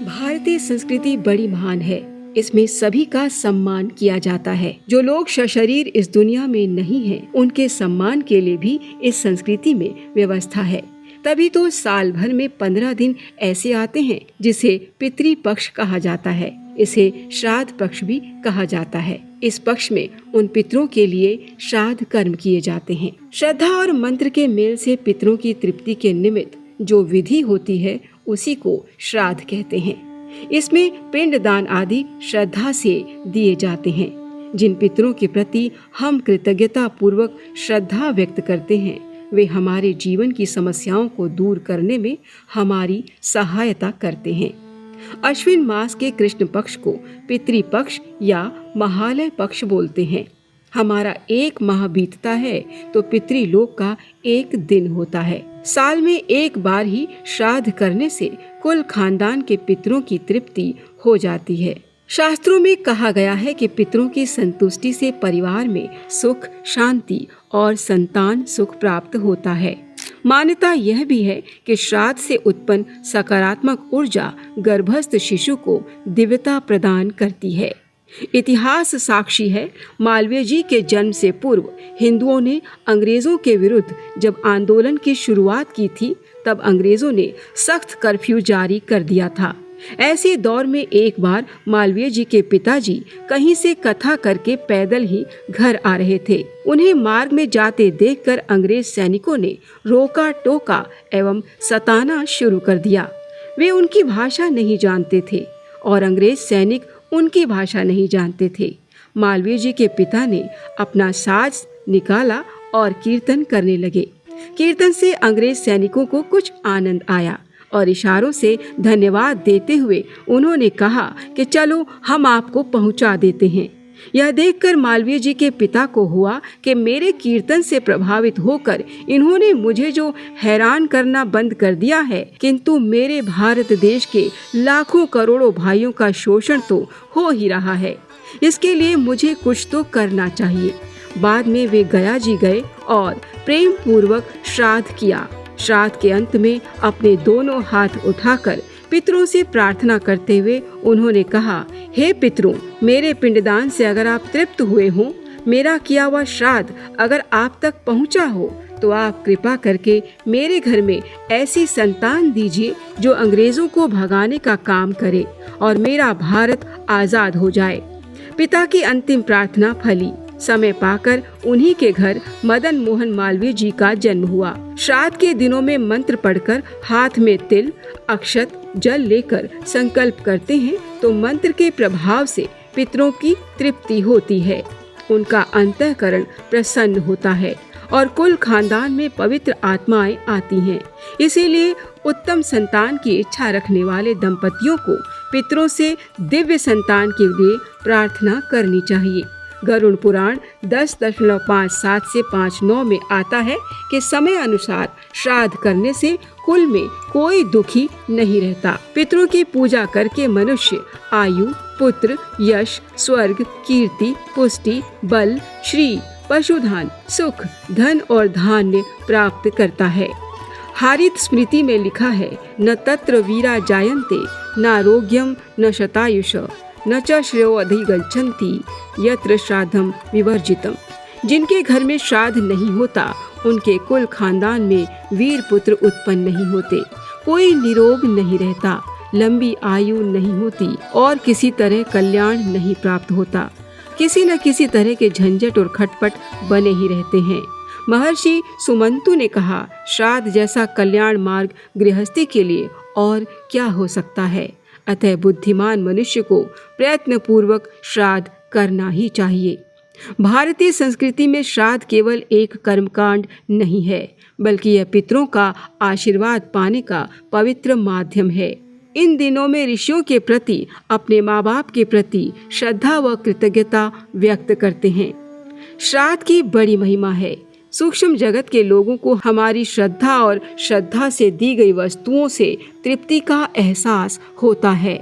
भारतीय संस्कृति बड़ी महान है। इसमें सभी का सम्मान किया जाता है। जो लोग सशरीर इस दुनिया में नहीं हैं, उनके सम्मान के लिए भी इस संस्कृति में व्यवस्था है। तभी तो साल भर में 15 दिन ऐसे आते हैं जिसे पितृपक्ष कहा जाता है। इसे श्राद्ध पक्ष भी कहा जाता है। इस पक्ष में उन पितरों के लिए श्राद्ध कर्म किए जाते हैं। श्रद्धा और मंत्र के मेल से पितरों की तृप्ति के निमित्त जो विधि होती है उसी को श्राद्ध कहते हैं। इसमें पिंड दान आदि श्रद्धा से दिए जाते हैं। जिन पितरों के प्रति हम कृतज्ञता पूर्वक श्रद्धा व्यक्त करते हैं, वे हमारे जीवन की समस्याओं को दूर करने में हमारी सहायता करते हैं। अश्विन मास के कृष्ण पक्ष को पितृपक्ष या महालय पक्ष बोलते हैं। हमारा एक माह बीतता है तो पितृलोक का एक दिन होता है। साल में एक बार ही श्राद्ध करने से कुल खानदान के पितरों की तृप्ति हो जाती है। शास्त्रों में कहा गया है कि पितरों की संतुष्टि से परिवार में सुख, शांति और संतान सुख प्राप्त होता है। मान्यता यह भी है कि श्राद्ध से उत्पन्न सकारात्मक ऊर्जा गर्भस्थ शिशु को दिव्यता प्रदान करती है। इतिहास साक्षी है, मालवीय जी के जन्म से पूर्व हिंदुओं ने अंग्रेजों के विरुद्ध जब आंदोलन की शुरुआत की थी, तब अंग्रेजों ने सख्त कर्फ्यू जारी कर दिया था। ऐसे दौर में एक बार मालवीय जी के पिताजी कहीं से कथा करके पैदल ही घर आ रहे थे। उन्हें मार्ग में जाते देखकर अंग्रेज सैनिकों ने रोका टोका एवं सताना शुरू कर दिया। वे उनकी भाषा नहीं जानते थे और अंग्रेज सैनिक उनकी भाषा नहीं जानते थे। मालवीय जी के पिता ने अपना साज निकाला और कीर्तन करने लगे। कीर्तन से अंग्रेज सैनिकों को कुछ आनंद आया और इशारों से धन्यवाद देते हुए उन्होंने कहा कि चलो हम आपको पहुंचा देते हैं। यह देखकर मालवीय जी के पिता को हुआ कि मेरे कीर्तन से प्रभावित होकर इन्होंने मुझे जो हैरान करना बंद कर दिया है, किंतु मेरे भारत देश के लाखों करोड़ों भाइयों का शोषण तो हो ही रहा है। इसके लिए मुझे कुछ तो करना चाहिए। बाद में वे गया जी गए और प्रेम पूर्वक श्राद्ध किया। श्राद्ध के अंत में अपने दोनों हाथ उठाकर पितरों से प्रार्थना करते हुए उन्होंने कहा, हे पितरों, मेरे पिंडदान से अगर आप तृप्त हुए हों, मेरा किया हुआ श्राद्ध अगर आप तक पहुंचा हो, तो आप कृपा करके मेरे घर में ऐसी संतान दीजिए जो अंग्रेजों को भगाने का काम करे और मेरा भारत आजाद हो जाए। पिता की अंतिम प्रार्थना फली। समय पाकर उन्हीं के घर मदन मोहन मालवीय जी का जन्म हुआ। श्राद्ध के दिनों में मंत्र पढ़कर हाथ में तिल, अक्षत, जल लेकर संकल्प करते हैं तो मंत्र के प्रभाव से पितरों की तृप्ति होती है। उनका अंतःकरण प्रसन्न होता है और कुल खानदान में पवित्र आत्माएं आती हैं। इसीलिए उत्तम संतान की इच्छा रखने वाले दंपतियों को पितरों से दिव्य संतान के लिए प्रार्थना करनी चाहिए। गरुड़ पुराण 10.57 से 5.9 में आता है कि समय अनुसार श्राद्ध करने से कुल में कोई दुखी नहीं रहता। पितरों की पूजा करके मनुष्य आयु, पुत्र, यश, स्वर्ग, कीर्ति, पुष्टि, बल, श्री, पशुधन, सुख, धन और धान्य प्राप्त करता है। हारित स्मृति में लिखा है, न तत्र वीरा जायन्ते, न आरोग्यम न शतायुष, न च श्रेयो अधिगच्छन्ति यत्र श्राद्धम विवर्जितम। जिनके घर में श्राद्ध नहीं होता, उनके कुल खानदान में वीर पुत्र उत्पन्न नहीं होते, कोई निरोग नहीं रहता, लंबी आयु नहीं होती और किसी तरह कल्याण नहीं प्राप्त होता। किसी न किसी तरह के झंझट और खटपट बने ही रहते हैं। महर्षि सुमंतु ने कहा, श्राद्ध जैसा कल्याण मार्ग गृहस्थी के लिए और क्या हो सकता है। अतः बुद्धिमान मनुष्य को प्रयत्न पूर्वक श्राद्ध करना ही चाहिए। भारतीय संस्कृति में श्राद्ध केवल एक कर्मकांड नहीं है, बल्कि यह पितरों का आशीर्वाद पाने का पवित्र माध्यम है। इन दिनों में ऋषियों के प्रति, अपने माँ बाप के प्रति श्रद्धा व कृतज्ञता व्यक्त करते हैं। श्राद्ध की बड़ी महिमा है। सूक्ष्म जगत के लोगों को हमारी श्रद्धा और श्रद्धा से दी गई वस्तुओं से तृप्ति का एहसास होता है।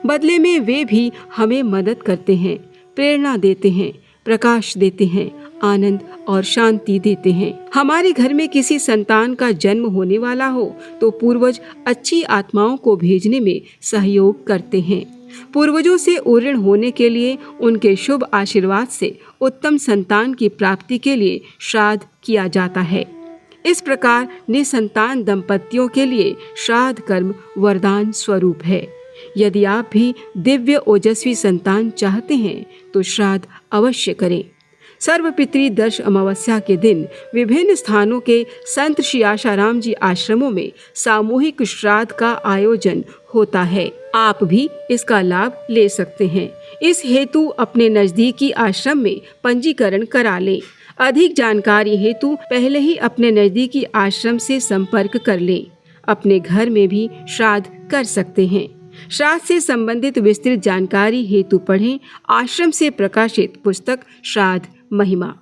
बदले में वे भी हमें मदद करते हैं, प्रेरणा देते हैं, प्रकाश देते हैं, आनंद और शांति देते हैं। हमारे घर में किसी संतान का जन्म होने वाला हो तो पूर्वज अच्छी आत्माओं को भेजने में सहयोग करते हैं। पूर्वजों से ऋण होने के लिए उनके शुभ आशीर्वाद से उत्तम संतान की प्राप्ति के लिए श्राद्ध किया जाता है। इस प्रकार निसंतान दंपतियों के लिए श्राद्ध कर्म वरदान स्वरूप है। यदि आप भी दिव्य ओजस्वी संतान चाहते हैं तो श्राद्ध अवश्य करें। सर्वपितृ दर्श अमावस्या के दिन विभिन्न स्थानों के संत श्री आशाराम जी आश्रमों में सामूहिक श्राद्ध का आयोजन होता है। आप भी इसका लाभ ले सकते हैं। इस हेतु अपने नजदीकी आश्रम में पंजीकरण करा लें। अधिक जानकारी हेतु पहले ही अपने नजदीकी आश्रम से संपर्क कर लें। अपने घर में भी श्राद्ध कर सकते हैं। श्राद्ध से संबंधित विस्तृत जानकारी हेतु पढ़ें आश्रम से प्रकाशित पुस्तक श्राद्ध महिमा।